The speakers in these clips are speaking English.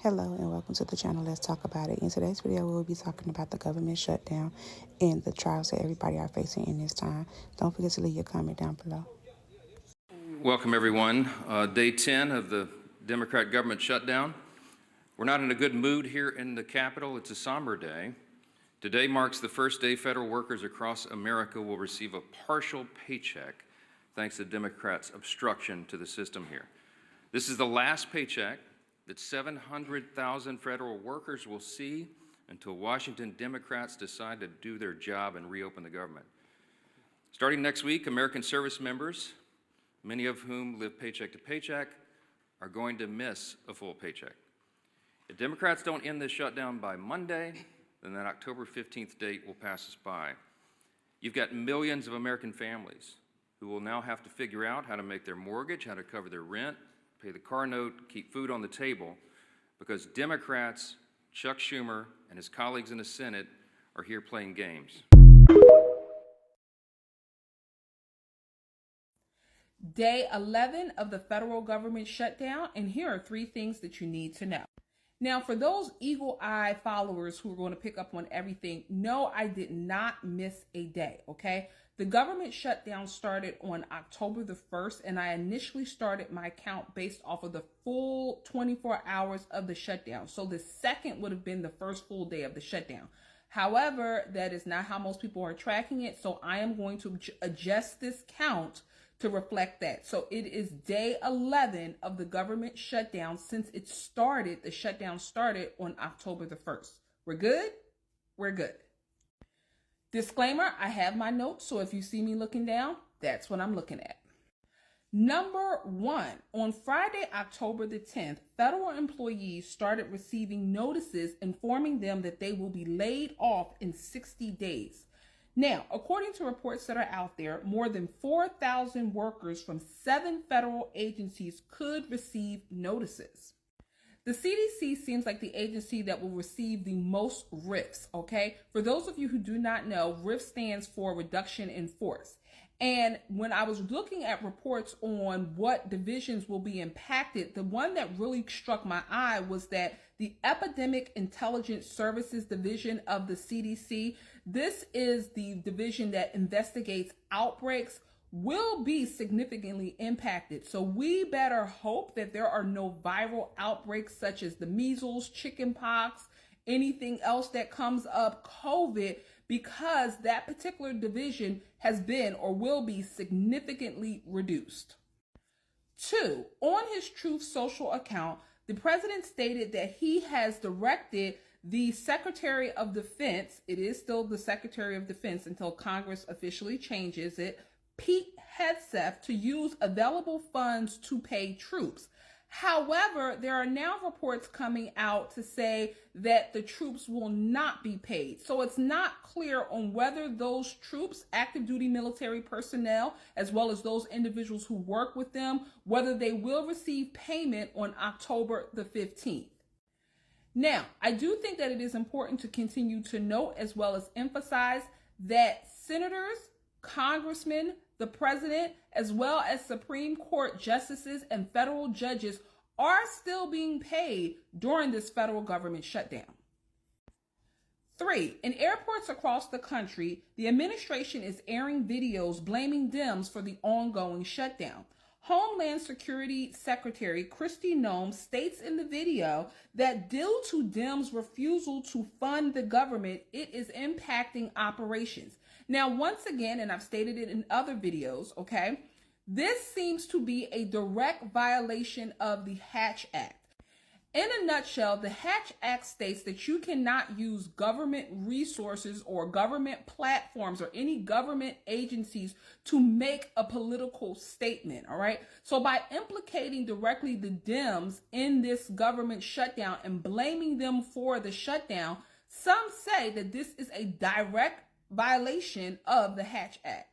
Hello and welcome to the channel. Let's talk about it. In today's video, we will be talking about the government shutdown and the trials that everybody are facing in this time. Don't forget to leave your comment down below. Welcome, everyone. Day 10 of the Democrat government shutdown. We're not in a good mood here in the Capitol. It's a somber day. Today marks the first day federal workers across America will receive a partial paycheck thanks to Democrats' obstruction to the system here. This is the last paycheck that 700,000 federal workers will see until Washington Democrats decide to do their job and reopen the government. Starting next week, American service members, many of whom live paycheck to paycheck, are going to miss a full paycheck. If Democrats don't end this shutdown by Monday, then that October 15th date will pass us by. You've got millions of American families who will now have to figure out how to make their mortgage, how to cover their rent, pay the car note, keep food on the table, because Democrats, Chuck Schumer and his colleagues in the Senate are here playing games. Day 11 of the federal government shutdown, and here are 3 things that you need to know. Now, for those eagle-eye followers who are going to pick up on everything, no, I did not miss a day, okay? The government shutdown started on October the 1st, and I initially started my count based off of the full 24 hours of the shutdown. So the second would have been the first full day of the shutdown. However, that is not how most people are tracking it, so I am going to adjust this count to reflect that. So it is day 11 of the government shutdown since it started, the shutdown started on October the 1st. We're good? We're good. Disclaimer, I have my notes, so if you see me looking down, that's what I'm looking at. Number 1, on Friday, October the 10th, federal employees started receiving notices informing them that they will be laid off in 60 days. Now, according to reports that are out there, more than 4,000 workers from 7 federal agencies could receive notices. The CDC seems like the agency that will receive the most RIFs, okay? For those of you who do not know, RIF stands for reduction in force. And when I was looking at reports on what divisions will be impacted, the one that really struck my eye was that the Epidemic Intelligence Services Division of the CDC, this is the division that investigates outbreaks, will be significantly impacted. So we better hope that there are no viral outbreaks such as the measles, chickenpox, anything else that comes up, COVID, because that particular division has been or will be significantly reduced. 2, on his Truth Social account, the president stated that he has directed the Secretary of Defense, it is still the Secretary of Defense until Congress officially changes it, Pete Hegseth, to use available funds to pay troops. However, there are now reports coming out to say that the troops will not be paid. So it's not clear on whether those troops, active duty military personnel, as well as those individuals who work with them, whether they will receive payment on October the 15th. Now, I do think that it is important to continue to note as well as emphasize that senators, congressmen, the president, as well as Supreme Court justices and federal judges are still being paid during this federal government shutdown. 3, in airports across the country, the administration is airing videos blaming Dems for the ongoing shutdown. Homeland Security Secretary Kristi Noem states in the video that due to Dems' refusal to fund the government, it is impacting operations. Now, once again, and I've stated it in other videos, okay, this seems to be a direct violation of the Hatch Act. In a nutshell, the Hatch Act states that you cannot use government resources or government platforms or any government agencies to make a political statement, all right? So by implicating directly the Dems in this government shutdown and blaming them for the shutdown, some say that this is a direct violation of the Hatch Act.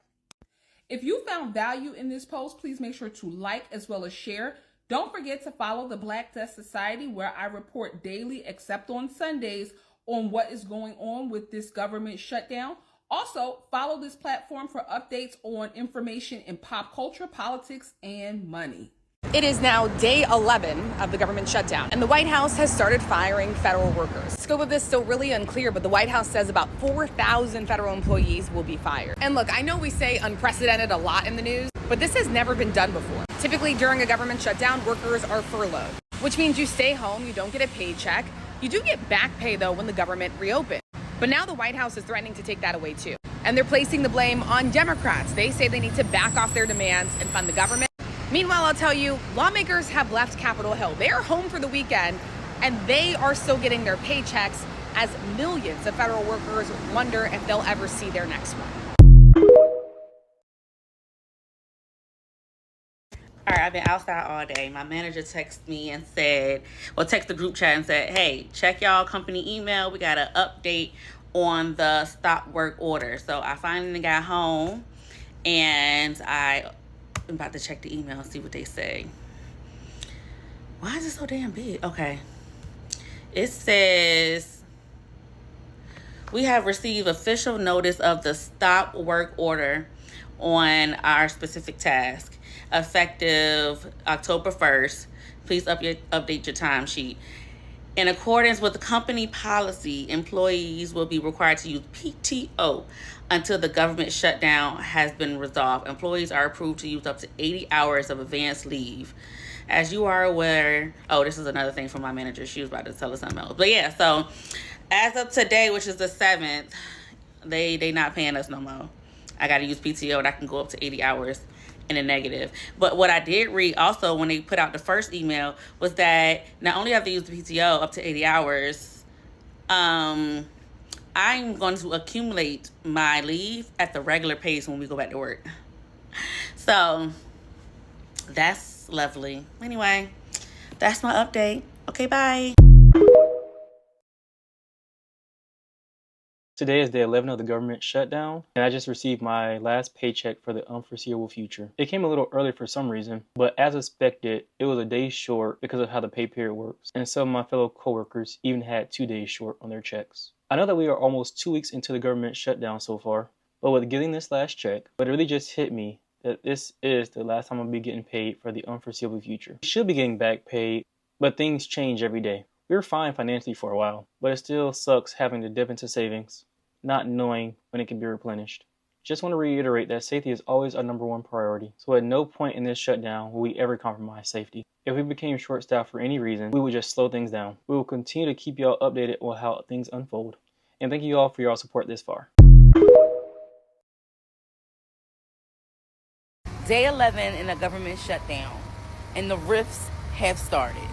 If you found value in this post, please make sure to like as well as share. Don't forget to follow the Black Death Society, where I report daily, except on Sundays, on what is going on with this government shutdown. Also, follow this platform for updates on information in pop culture, politics, and money. It is now day 11 of the government shutdown, and the White House has started firing federal workers. The scope of this is still really unclear, but the White House says about 4,000 federal employees will be fired. And look, I know we say unprecedented a lot in the news, but this has never been done before. Typically, during a government shutdown, workers are furloughed, which means you stay home, you don't get a paycheck. You do get back pay, though, when the government reopens. But now the White House is threatening to take that away, too. And they're placing the blame on Democrats. They say they need to back off their demands and fund the government. Meanwhile, I'll tell you, lawmakers have left Capitol Hill. They are home for the weekend, and they are still getting their paychecks as millions of federal workers wonder if they'll ever see their next one. All right, I've been outside all day. My manager texted me and said, text the group chat and said, hey, check y'all company email. We got an update on the stop work order. So I finally got home, and I'm about to check the email and see what they say. Why is it so damn big? Okay. It says, we have received official notice of the stop work order on our specific task, effective October 1st. Please update your timesheet. In accordance with the company policy, employees will be required to use PTO until the government shutdown has been resolved. Employees are approved to use up to 80 hours of advanced leave. As you are aware, this is another thing from my manager. She was about to tell us something else. But yeah, so as of today, which is the 7th, they not paying us no more. I got to use PTO, and I can go up to 80 hours in a negative. But what I did read also when they put out the first email was that not only have to use the PTO up to 80 hours, I'm going to accumulate my leave at the regular pace when we go back to work. So that's lovely. Anyway, that's my update. Okay, bye. Today is day 11 of the government shutdown, and I just received my last paycheck for the unforeseeable future. It came a little early for some reason, but as expected, it was a day short because of how the pay period works, and some of my fellow coworkers even had 2 days short on their checks. I know that we are almost 2 weeks into the government shutdown so far, but with getting this last check, it really just hit me that this is the last time I'll be getting paid for the unforeseeable future. We should be getting back paid, but things change every day. We were fine financially for a while, but it still sucks having to dip into savings, not knowing when it can be replenished. Just want to reiterate that safety is always our #1 priority, so at no point in this shutdown will we ever compromise safety. If we became short-staffed for any reason, we would just slow things down. We will continue to keep y'all updated on how things unfold, and thank you all for your support this far. Day 11 in a government shutdown, and the rifts have started.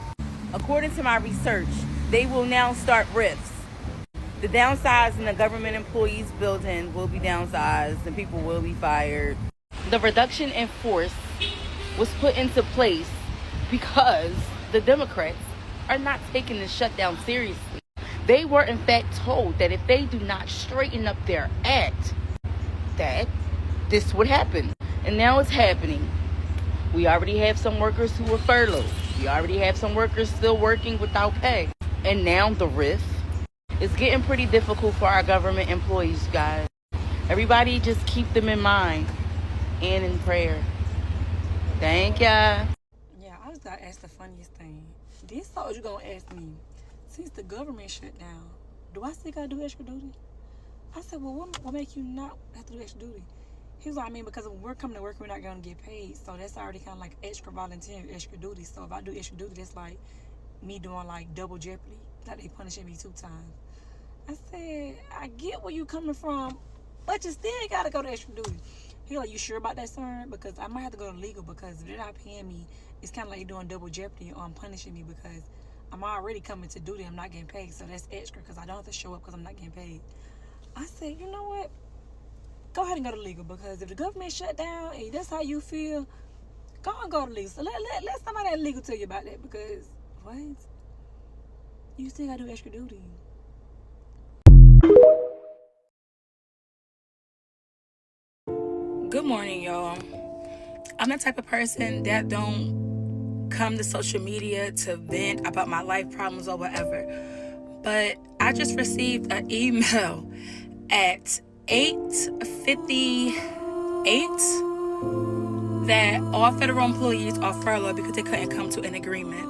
According to my research, they will now start rifts. The downsized in the government employees building will be downsized and people will be fired. The reduction in force was put into place because the Democrats are not taking the shutdown seriously. They were in fact told that if they do not straighten up their act, that this would happen. And now it's happening. We already have some workers who were furloughed. We already have some workers still working without pay. And now the rift is getting pretty difficult for our government employees, guys. Everybody just keep them in mind and in prayer. Thank ya. Yeah, I was gonna ask the funniest thing. This soldier gonna ask me, since the government shut down, do I still gotta do extra duty? I said, well, what make you not have to do extra duty? He was like, I mean, because when we're coming to work, we're not gonna get paid. So that's already kind of like extra volunteer, extra duty. So if I do extra duty, that's like me doing like double jeopardy. Like they punishing me 2 times. I said, I get where you coming from, but you still gotta go to extra duty. He like, you sure about that, sir? Because I might have to go to legal, because if they're not paying me, it's kind of like you're doing double jeopardy on punishing me, because I'm already coming to duty, I'm not getting paid, so that's extra because I don't have to show up because I'm not getting paid. I said, you know what? Go ahead and go to legal, because if the government shut down and that's how you feel, go and go to legal. So let somebody at legal tell you about that, because what? You still gotta do extra duty. Good morning, y'all. I'm the type of person that don't come to social media to vent about my life problems or whatever. But I just received an email at 8:58 that all federal employees are furloughed because they couldn't come to an agreement.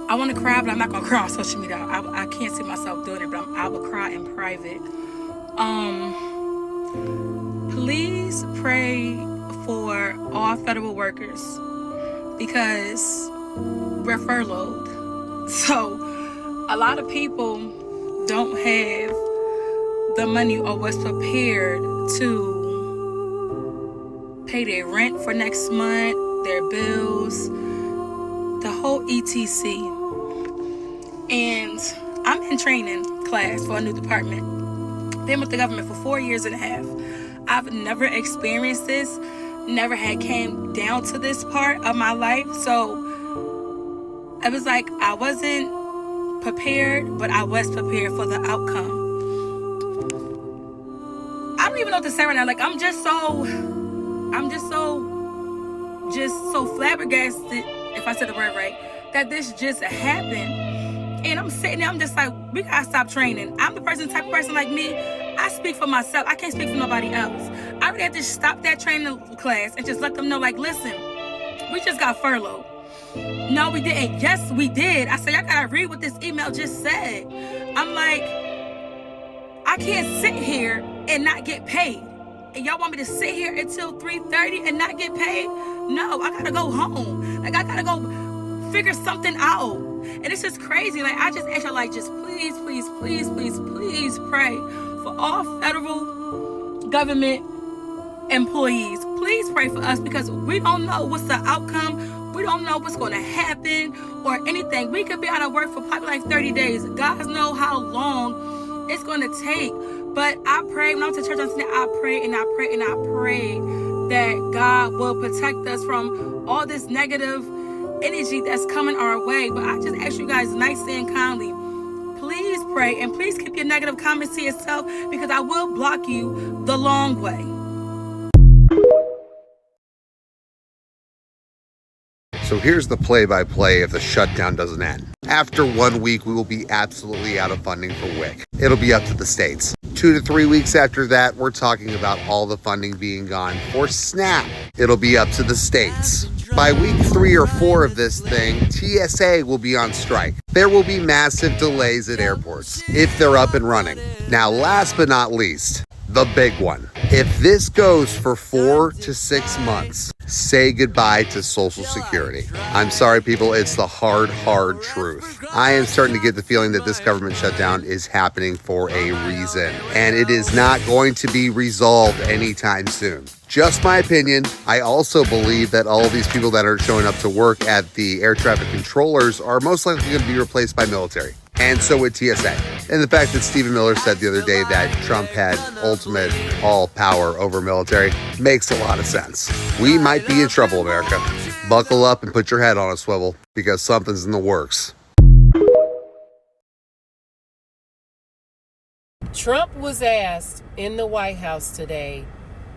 I want to cry, but I'm not going to cry on social media. I can't see myself doing it, but I will cry in private. Please pray for all federal workers because we're furloughed. So a lot of people don't have the money or was prepared to pay their rent for next month, their bills, the whole etc. And I'm in training class for a new department. Been with the government for 4 years and a half. I've never experienced this, never had came down to this part of my life. So it was like I wasn't prepared, but I was prepared for the outcome. I don't even know what to say right now. Like I'm just so flabbergasted, if I said the word right, that this just happened. And I'm sitting there, I'm just like, we gotta stop training. I'm the type of person like me, I speak for myself. I can't speak for nobody else. I would have to stop that training class and just let them know, like, listen, we just got furloughed. No, we didn't. Yes, we did. I said, y'all gotta read what this email just said. I'm like, I can't sit here and not get paid. And y'all want me to sit here until 3:30 and not get paid? No, I gotta go home. Like, I gotta go figure something out. And it's just crazy. Like, I just ask y'all, like, just please, please, please, please, please pray for all federal government employees. Please pray for us because we don't know what's the outcome. We don't know what's going to happen or anything. We could be out of work for probably like 30 days. God knows how long it's going to take. But I pray, when I went to church on Sunday, I pray and I pray and I pray that God will protect us from all this negative energy that's coming our way. But I just ask you guys nicely and kindly, please pray and please keep your negative comments to yourself because I will block you the long way. So here's the play-by-play if the shutdown doesn't end. After 1 week, we will be absolutely out of funding for WIC. It'll be up to the states. 2 to 3 weeks after that, we're talking about all the funding being gone for SNAP. It'll be up to the states. By week 3 or 4 of this thing, TSA will be on strike. There will be massive delays at airports if they're up and running. Now, last but not least, the big one. If this goes for 4 to 6 months, say goodbye to Social Security. I'm sorry, people, it's the hard truth. I am starting to get the feeling that this government shutdown is happening for a reason, and it is not going to be resolved anytime soon. Just my opinion. I also believe that all of these people that are showing up to work at the air traffic controllers are most likely going to be replaced by military. And so would TSA. And the fact that Stephen Miller said the other day that Trump had ultimate all power over military makes a lot of sense. We might be in trouble, America. Buckle up and put your head on a swivel because something's in the works. Trump was asked in the White House today,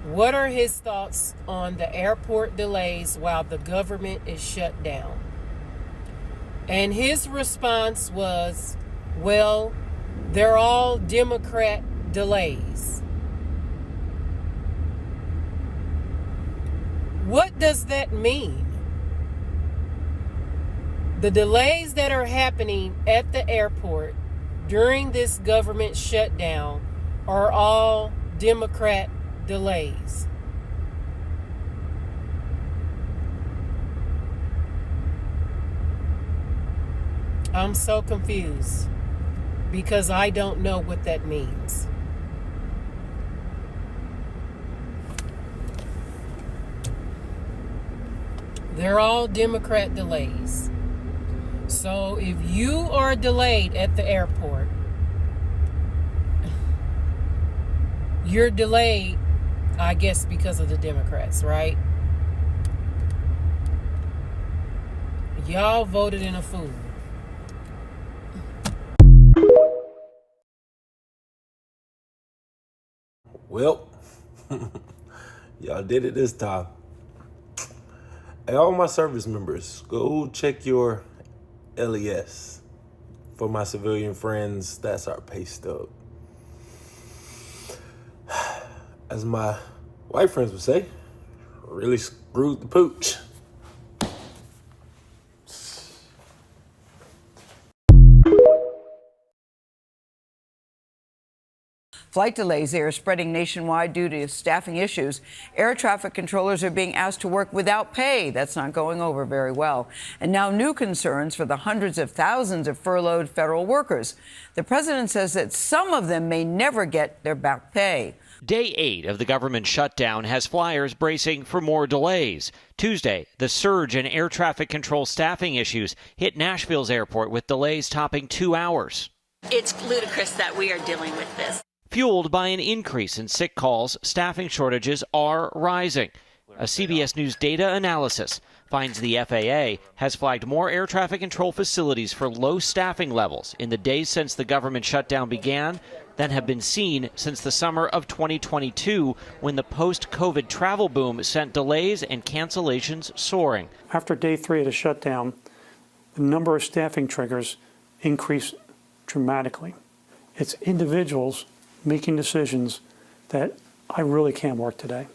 what are his thoughts on the airport delays while the government is shut down? And his response was, well, they're all Democrat delays. What does that mean? The delays that are happening at the airport during this government shutdown are all Democrat delays. I'm so confused because I don't know what that means. They're all Democrat delays. So if you are delayed at the airport, you're delayed, I guess, because of the Democrats, right? Y'all voted in a fool. Well, y'all did it this time. Hey, all my service members, go check your LES. For my civilian friends, that's our pay stub. As my white friends would say, really screwed the pooch. Flight delays are spreading nationwide due to staffing issues. Air traffic controllers are being asked to work without pay. That's not going over very well. And now new concerns for the hundreds of thousands of furloughed federal workers. The president says that some of them may never get their back pay. Day 8 of the government shutdown has flyers bracing for more delays. Tuesday, the surge in air traffic control staffing issues hit Nashville's airport with delays topping 2 hours. It's ludicrous that we are dealing with this. Fueled by an increase in sick calls, staffing shortages are rising. A CBS News data analysis finds the FAA has flagged more air traffic control facilities for low staffing levels in the days since the government shutdown began than have been seen since the summer of 2022, when the post-COVID travel boom sent delays and cancellations soaring. After day 3 of the shutdown, the number of staffing triggers increased dramatically. It's individuals making decisions that I really can't work today.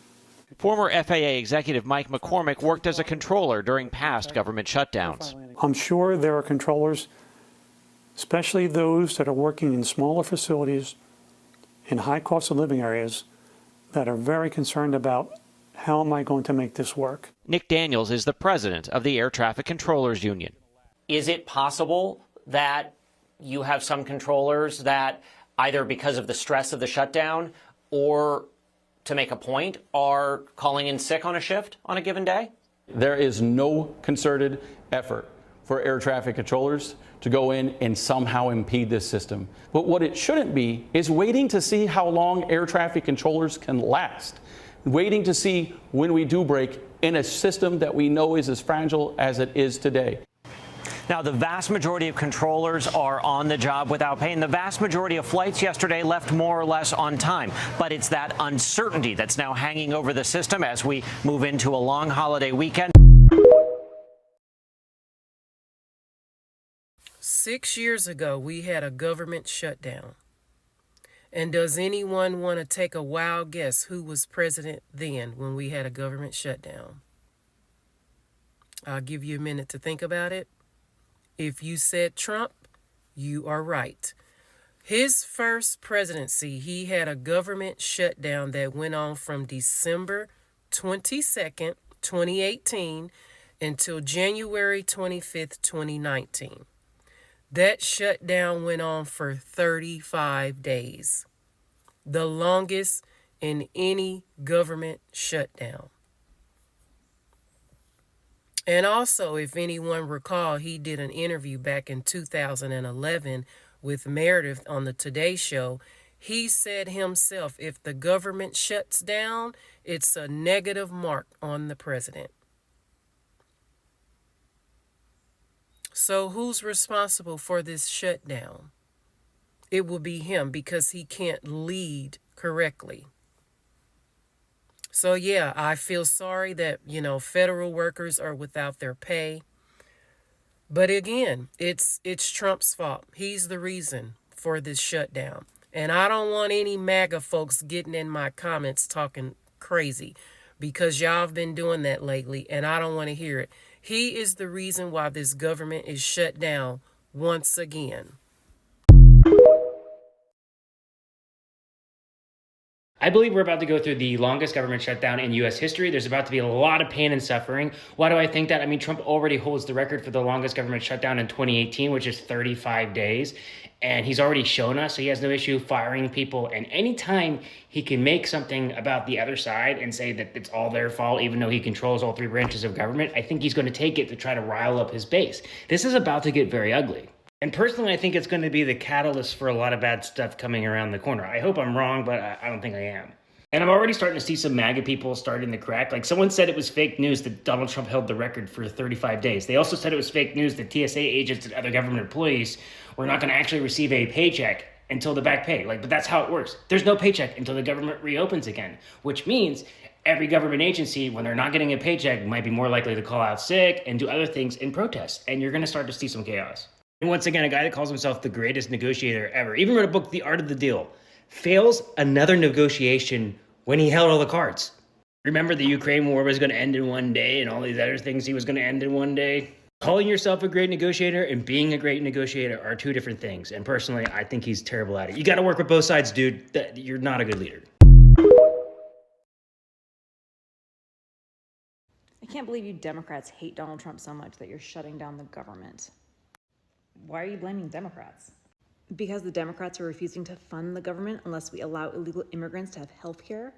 Former FAA executive Mike McCormick worked as a controller during past government shutdowns. I'm sure there are controllers, especially those that are working in smaller facilities in high cost of living areas, that are very concerned about how am I going to make this work. Nick Daniels is the president of the Air Traffic Controllers Union. Is it possible that you have some controllers that either because of the stress of the shutdown or to make a point are calling in sick on a shift on a given day? There is no concerted effort for air traffic controllers to go in and somehow impede this system. But what it shouldn't be is waiting to see how long air traffic controllers can last, waiting to see when we do break in a system that we know is as fragile as it is today. Now, the vast majority of controllers are on the job without pay, and the vast majority of flights yesterday left more or less on time. But it's that uncertainty that's now hanging over the system as we move into a long holiday weekend. 6 years ago, we had a government shutdown. And does anyone want to take a wild guess who was president then when we had a government shutdown? I'll give you a minute to think about it. If you said Trump, you are right. His first presidency, he had a government shutdown that went on from December 22nd, 2018 until January 25th, 2019. That shutdown went on for 35 days, the longest in any government shutdown. And also, if anyone recall, he did an interview back in 2011 with Meredith on the Today Show. He said himself, if the government shuts down, it's a negative mark on the president. So who's responsible for this shutdown? It will be him because he can't lead correctly. So, yeah, I feel sorry that, federal workers are without their pay. But again, it's Trump's fault. He's the reason for this shutdown. And I don't want any MAGA folks getting in my comments talking crazy because y'all have been doing that lately, and I don't want to hear it. He is the reason why this government is shut down once again. I believe we're about to go through the longest government shutdown in U.S. history. There's about to be a lot of pain and suffering. Why do I think that? I mean, Trump already holds the record for the longest government shutdown in 2018, which is 35 days. And he's already shown us, so he has no issue firing people. And anytime he can make something about the other side and say that it's all their fault, even though he controls all three branches of government, I think he's going to take it to try to rile up his base. This is about to get very ugly. And personally, I think it's going to be the catalyst for a lot of bad stuff coming around the corner. I hope I'm wrong, but I don't think I am. And I'm already starting to see some MAGA people starting to crack. Like someone said it was fake news that Donald Trump held the record for 35 days. They also said it was fake news that TSA agents and other government employees were not going to actually receive a paycheck until the back pay. But that's how it works. There's no paycheck until the government reopens again, which means every government agency, when they're not getting a paycheck, might be more likely to call out sick and do other things in protest. And you're going to start to see some chaos. And once again, a guy that calls himself the greatest negotiator ever, even wrote a book, The Art of the Deal, fails another negotiation when he held all the cards. Remember the Ukraine war was going to end in one day and all these other things he was going to end in one day? Calling yourself a great negotiator and being a great negotiator are two different things. And personally, I think he's terrible at it. You got to work with both sides, dude. You're not a good leader. I can't believe you Democrats hate Donald Trump so much that you're shutting down the government. Why are you blaming Democrats? Because the Democrats are refusing to fund the government unless we allow illegal immigrants to have health care?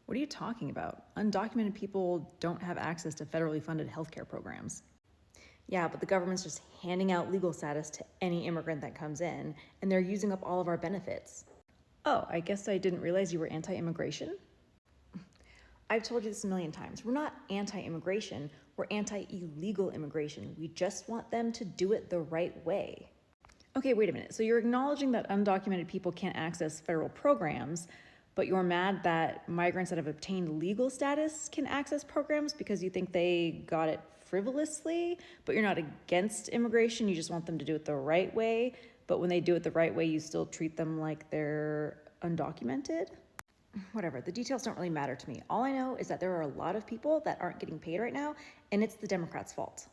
What are you talking about? Undocumented people don't have access to federally funded healthcare programs. Yeah, but the government's just handing out legal status to any immigrant that comes in, and they're using up all of our benefits. Oh, I guess I didn't realize you were anti-immigration? I've told you this a million times. We're not anti-immigration, we're anti-illegal immigration. We just want them to do it the right way. Okay, wait a minute. So you're acknowledging that undocumented people can't access federal programs, but you're mad that migrants that have obtained legal status can access programs because you think they got it frivolously, but you're not against immigration, you just want them to do it the right way, but when they do it the right way, you still treat them like they're undocumented? Whatever, the details don't really matter to me. All I know is that there are a lot of people that aren't getting paid right now, and it's the Democrats' fault.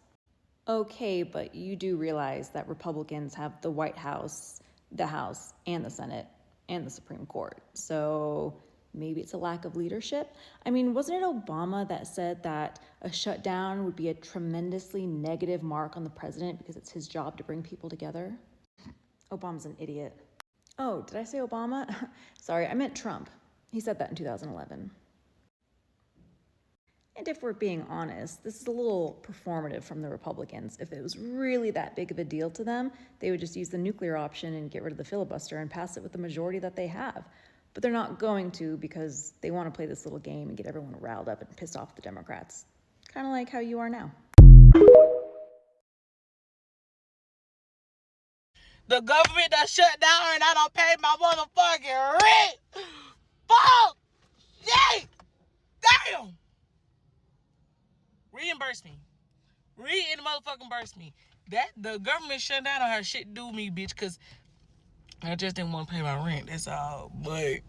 Okay, but you do realize that Republicans have the White House, the House, and the Senate, and the Supreme Court. So maybe it's a lack of leadership. I mean, wasn't it Obama that said that a shutdown would be a tremendously negative mark on the president because it's his job to bring people together? Obama's an idiot. Oh, did I say Obama? Sorry, I meant Trump. He said that in 2011. And if we're being honest, this is a little performative from the Republicans. If it was really that big of a deal to them, they would just use the nuclear option and get rid of the filibuster and pass it with the majority that they have. But they're not going to because they want to play this little game and get everyone riled up and pissed off the Democrats. Kind of like how you are now. The government done shut down and I don't pay my motherfucking rent. Fuck! Yay! Damn! Reimburse me. Motherfucking me. That the government shut down on her shit to do with me, bitch, cause I just didn't want to pay my rent. That's all. But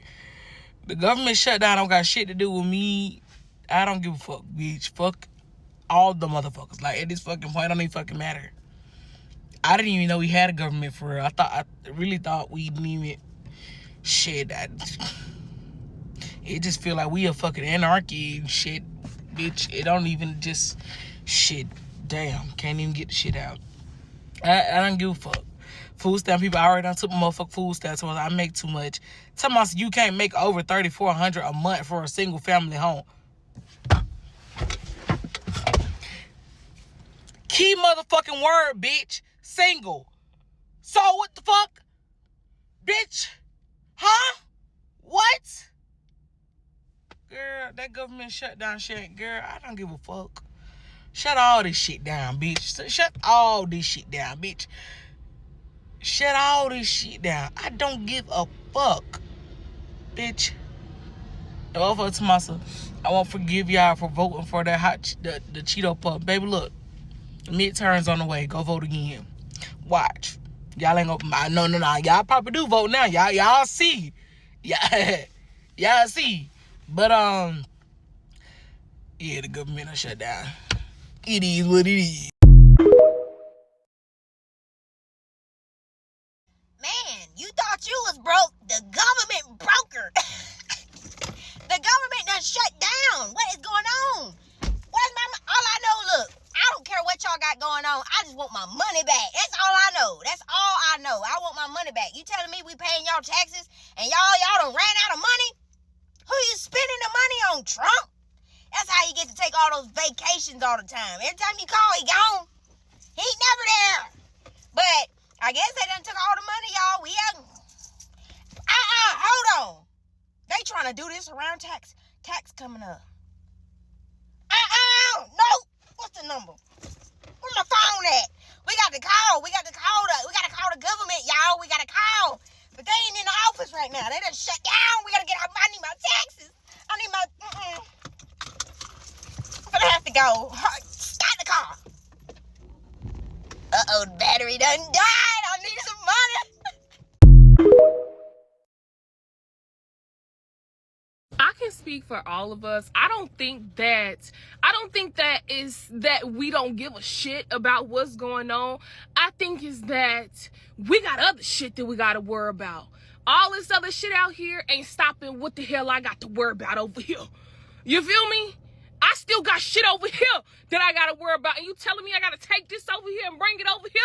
the government shut down don't got shit to do with me. I don't give a fuck, bitch. Fuck all the motherfuckers. Like at this fucking point, it don't even fucking matter. I didn't even know we had a government for real. I really thought we didn't even shit. It just feel like we a fucking anarchy and shit, bitch. It don't even just shit. Damn, can't even get the shit out. I don't give a fuck. Food stamp people, I already done took my motherfucking food stamp, so I make too much. Tell me you can't make over $3,400 a month for a single family home. Key motherfucking word, bitch. Single. So what the fuck? Bitch. Huh? What? Girl, that government shutdown shit, girl, I don't give a fuck. Shut all this shit down, bitch. Shut all this shit down, bitch. Shut all this shit down. I don't give a fuck, bitch. Over to myself, I won't forgive y'all for voting for that the Cheeto Puff. Baby, look, midterms on the way. Go vote again. Watch. Y'all ain't gonna. No. Y'all probably do vote now. Y'all see. Y'all see. But yeah, the government will shut down. It is what it is. Man, you thought you was broke. The government broke her. The government done shut down. What is going on? Where's my all I know, look, I don't care what y'all got going on. I just want my money back. That's all I know. That's all I know. I want my money back. You telling me we paying y'all taxes and y'all done ran out of money? Who you spending the money on, Trump? That's how you get to take all those vacations all the time. Every time you call, he gone. He ain't never there. But I guess they done took all the money, y'all. We haven't. Hold on. They trying to do this around tax coming up. No. What's the number? Where's my phone at? We got to call the government, y'all. We got to call. But they ain't in the office right now. They done shut down. We got to get I need my taxes. I need my, I'm gonna have to go. Start the car. Uh-oh, the battery done died. I need some money. I can speak for all of us. I don't think that is that we don't give a shit about what's going on. I think is that we got other shit that we got to worry about. All this other shit out here ain't stopping what the hell I got to worry about over here. You feel me? I still got shit over here that I got to worry about. And you telling me I got to take this over here and bring it over here?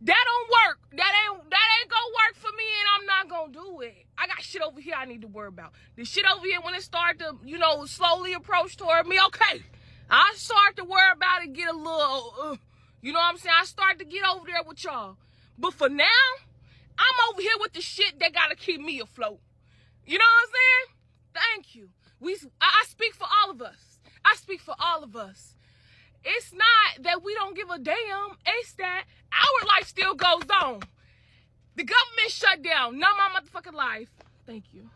That don't work. That ain't gonna work for me, and I'm not gonna do it. I got shit over here I need to worry about. The shit over here, when it start to, slowly approach toward me, okay, I start to worry about it, get a little, you know what I'm saying? I start to get over there with y'all. But for now, I'm over here with the shit that gotta keep me afloat. You know what I'm saying? Thank you. I speak for all of us. I speak for all of us. It's not that we don't give a damn. It's that our life still goes on. The government shut down. Not my motherfucking life. Thank you.